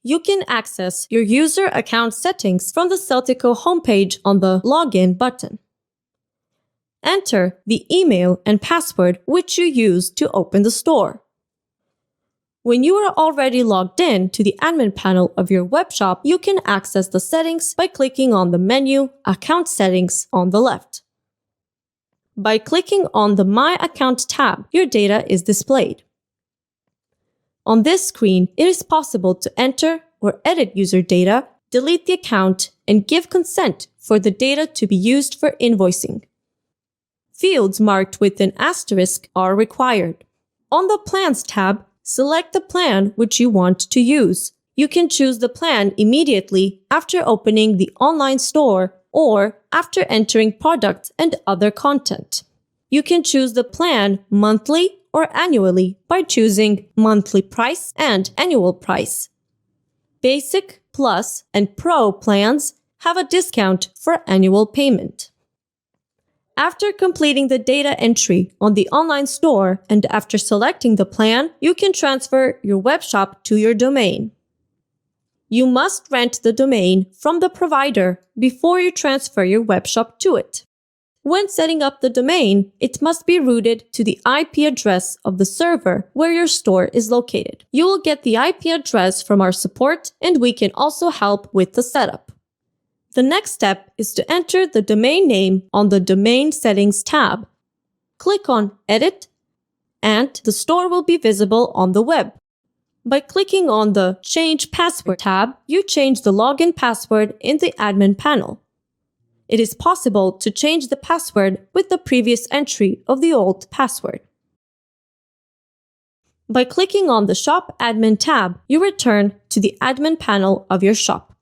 You can access your user account settings from the Selltico homepage on the Login button. Enter the email and password which you used to open the store. When you are already logged in to the admin panel of your webshop, you can access the settings by clicking on the menu Account Settings on the left. By clicking on the My Account tab, your data is displayed. On this screen, it is possible to enter or edit user data, delete the account, and give consent for the data to be used for invoicing. Fields marked with an asterisk are required. On the Plans tab, select the plan which you want to use. You can choose the plan immediately after opening the online store or after entering products and other content. You can choose the plan monthly or annually by choosing monthly price and annual price. Basic, Plus, and Pro plans have a discount for annual payment. After completing the data entry on the online store and after selecting the plan, you can transfer your webshop to your domain. You must rent the domain from the provider before you transfer your webshop to it. When setting up the domain, it must be routed to the IP address of the server where your store is located. You will get the IP address from our support, and we can also help with the setup. The next step is to enter the domain name on the Domain Settings tab. Click on Edit, and the store will be visible on the web. By clicking on the Change Password tab, you change the login password in the admin panel. It is possible to change the password with the previous entry of the old password. By clicking on the Shop Admin tab, you return to the admin panel of your shop.